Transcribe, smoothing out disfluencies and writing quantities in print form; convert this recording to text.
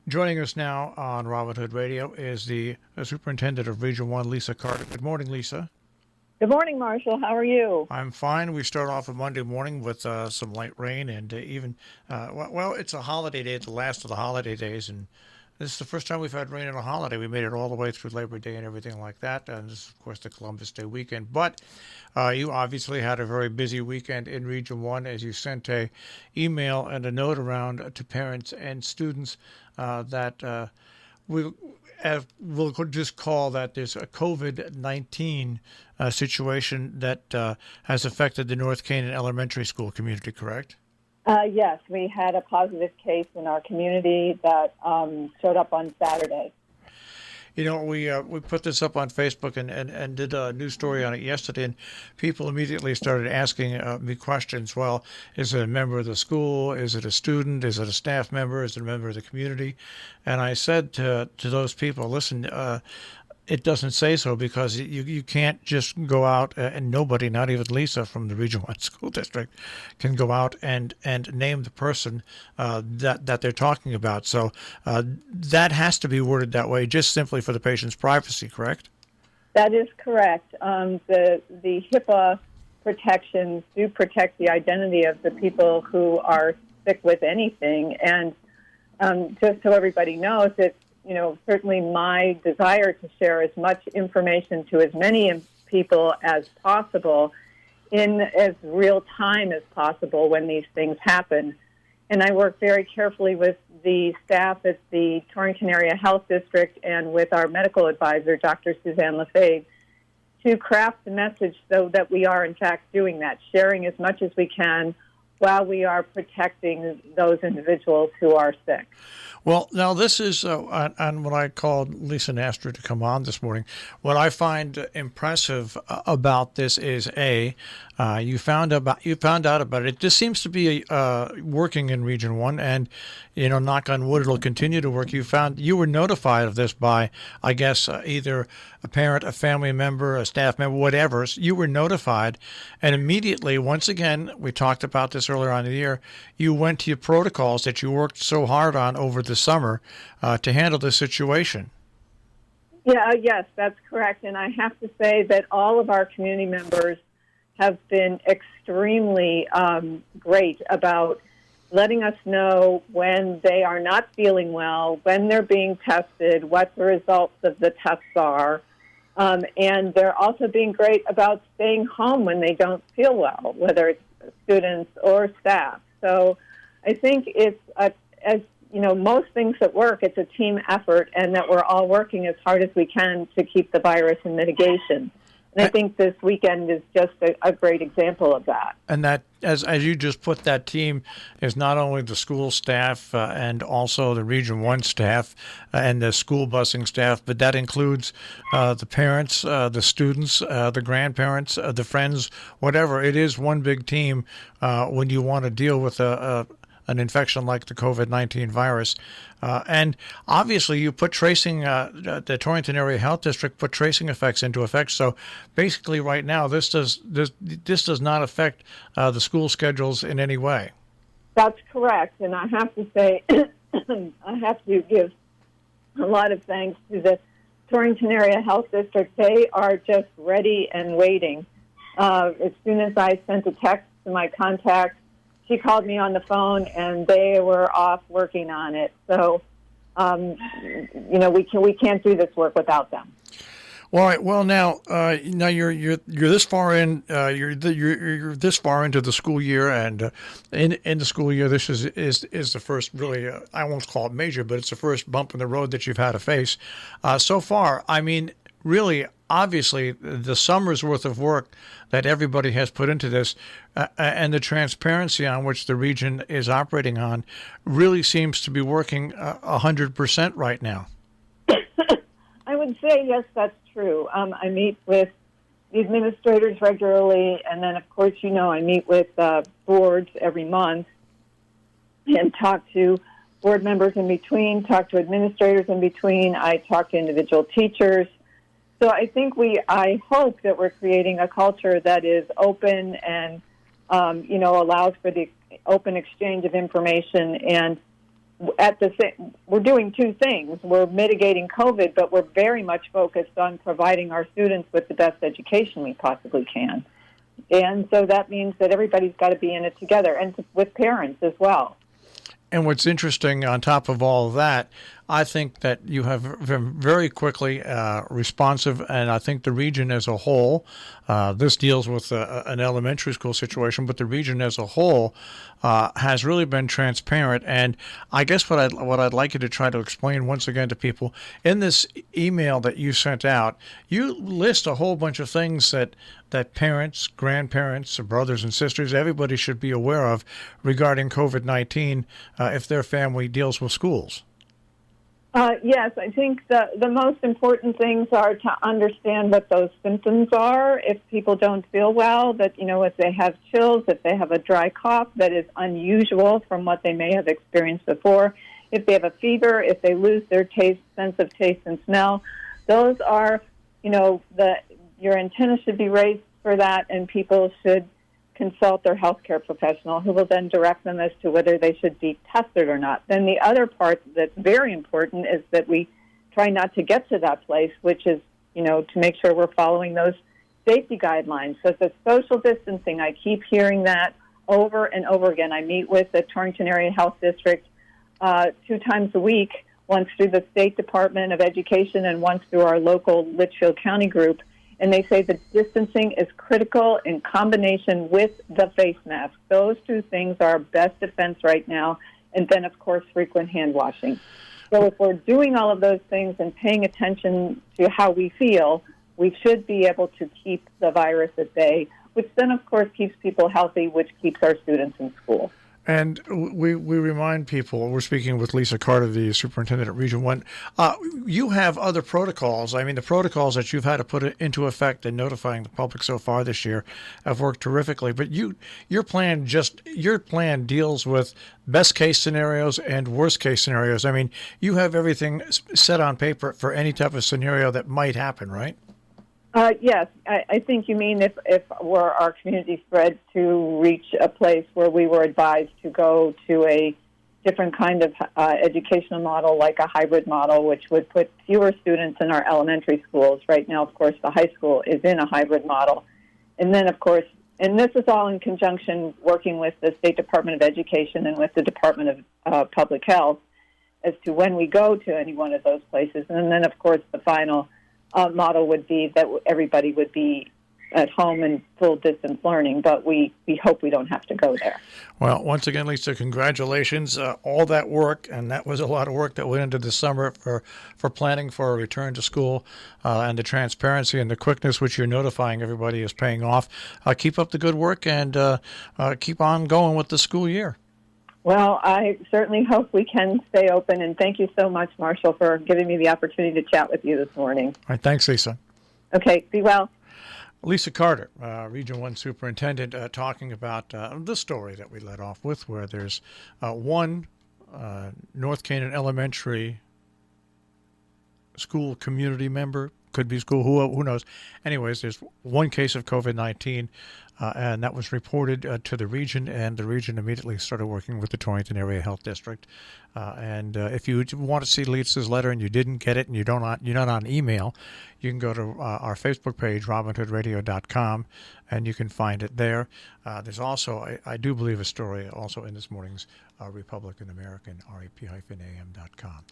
Joining us now on Robin Hood Radio is the Superintendent of Region 1, Lisa Carter. Good morning, Lisa. Good morning, Marshall. How are you? I'm fine. We start off a Monday morning with some light rain and it's a holiday day, the last of the holiday days, and this is the first time we've had rain on a holiday. We made it all the way through Labor Day and everything like that, and this is, of course, the Columbus Day weekend. But you obviously had a very busy weekend in Region 1 as you sent a email and a note around to parents and students that we'll just call that there's a COVID-19 situation that has affected the North Canaan Elementary School community, correct? Yes, we had a positive case in our community that showed up on Saturday. You know, we put this up on Facebook and did a news story on it yesterday, and people immediately started asking me questions. Well, is it a member of the school? Is it a student? Is it a staff member? Is it a member of the community? And I said to those people, listen, it doesn't say so because you can't just go out and nobody, not even Lisa from the Region 1 School District, can go out and name the person that they're talking about. So that has to be worded that way just simply for the patient's privacy, correct? That is correct. The HIPAA protections do protect the identity of the people who are sick with anything. And just so everybody knows, it's certainly my desire to share as much information to as many people as possible in as real time as possible when these things happen. And I work very carefully with the staff at the Torrington Area Health District and with our medical advisor, Dr. Suzanne Lefebvre, to craft the message so that we are, in fact, doing that, sharing as much as we can while we are protecting those individuals who are sick. Well, now this is on what I called Lisa Nastra to come on this morning. What I find impressive about this is you found out about it. This seems to be working in Region 1, and knock on wood, it'll continue to work. You were notified of this by, I guess, either a parent, a family member, a staff member, whatever. So you were notified, and immediately, once again, we talked about this earlier on in the year, you went to your protocols that you worked so hard on over the summer to handle this situation. Yes, that's correct. And I have to say that all of our community members have been extremely great about letting us know when they are not feeling well, when they're being tested, what the results of the tests are. And they're also being great about staying home when they don't feel well, whether it's students or staff. So I think it's, as most things at work, it's a team effort, and that we're all working as hard as we can to keep the virus in mitigation. And I think this weekend is just a great example of that. And that, as you just put, that team is not only the school staff and also the Region 1 staff and the school busing staff, but that includes the parents, the students, the grandparents, the friends, whatever. It is one big team when you want to deal with an infection like the COVID-19 virus. And obviously you put tracing, the Torrington Area Health District put tracing effects into effect. So basically right now this does not affect the school schedules in any way. That's correct. And I have to say, I have to give a lot of thanks to the Torrington Area Health District. They are just ready and waiting. As soon as I sent a text to my contact, she called me on the phone, and they were off working on it. So, we can't do this work without them. All right. Well, now you're this far in. You're this far into the school year, and in the school year, this is the first really. I won't call it major, but it's the first bump in the road that you've had to face so far. I mean, really, obviously, the summer's worth of work that everybody has put into this and the transparency on which the region is operating on really seems to be working 100% right now. I would say, yes, that's true. I meet with the administrators regularly, and then, of course, I meet with boards every month and talk to board members in between, talk to administrators in between. I talk to individual teachers. So I think I hope that we're creating a culture that is open and, allows for the open exchange of information and we're doing two things. We're mitigating COVID, but we're very much focused on providing our students with the best education we possibly can. And so that means that everybody's got to be in it together, and with parents as well. And what's interesting on top of all of that, I think that you have been very quickly responsive, and I think the region as a whole, this deals with an elementary school situation, but the region as a whole has really been transparent. And I guess what I'd like you to try to explain once again to people, in this email that you sent out, you list a whole bunch of things that parents, grandparents, brothers and sisters, everybody should be aware of regarding COVID-19 if their family deals with schools. Yes, I think the most important things are to understand what those symptoms are. If people don't feel well, that, if they have chills, if they have a dry cough that is unusual from what they may have experienced before, if they have a fever, if they lose their sense of taste and smell, those are, your antenna should be raised for that, and people should consult their healthcare professional, who will then direct them as to whether they should be tested or not. Then the other part that's very important is that we try not to get to that place, which is, to make sure we're following those safety guidelines. So the social distancing, I keep hearing that over and over again. I meet with the Torrington Area Health District 2 times a week, once through the State Department of Education and once through our local Litchfield County group. And they say the distancing is critical in combination with the face mask. Those two things are our best defense right now. And then, of course, frequent hand washing. So if we're doing all of those things and paying attention to how we feel, we should be able to keep the virus at bay, which then, of course, keeps people healthy, which keeps our students in school. And we remind people, we're speaking with Lisa Carter, the superintendent at Region 1. You have other protocols. I mean, the protocols that you've had to put into effect in notifying the public so far this year have worked terrifically. But your plan deals with best case scenarios and worst case scenarios. I mean, you have everything set on paper for any type of scenario that might happen, right? Yes, I think you mean if were our community spread to reach a place where we were advised to go to a different kind of educational model, like a hybrid model, which would put fewer students in our elementary schools. Right now, of course, the high school is in a hybrid model. And then, of course, and this is all in conjunction working with the State Department of Education and with the Department of Public Health as to when we go to any one of those places. And then, of course, the final model would be that everybody would be at home in full distance learning, but we hope we don't have to go there. Well, once again, Lisa, congratulations. All that work, and that was a lot of work that went into the summer for planning for a return to school, and the transparency and the quickness which you're notifying everybody is paying off. Keep up the good work and keep on going with the school year. Well, I certainly hope we can stay open, and thank you so much, Marshall, for giving me the opportunity to chat with you this morning. All right, thanks, Lisa. Okay, be well. Lisa Carter, Region 1 Superintendent, talking about the story that we led off with, where there's one North Canaan Elementary school community member, could be school, who knows. Anyways, there's one case of COVID-19, and that was reported to the region, and the region immediately started working with the Torrington Area Health District. And if you want to see Lisa's letter and you didn't get it and you're not on email, you can go to our Facebook page, robinhoodradio.com, and you can find it there. There's also, I do believe, a story also in this morning's Republican American, rep-am.com.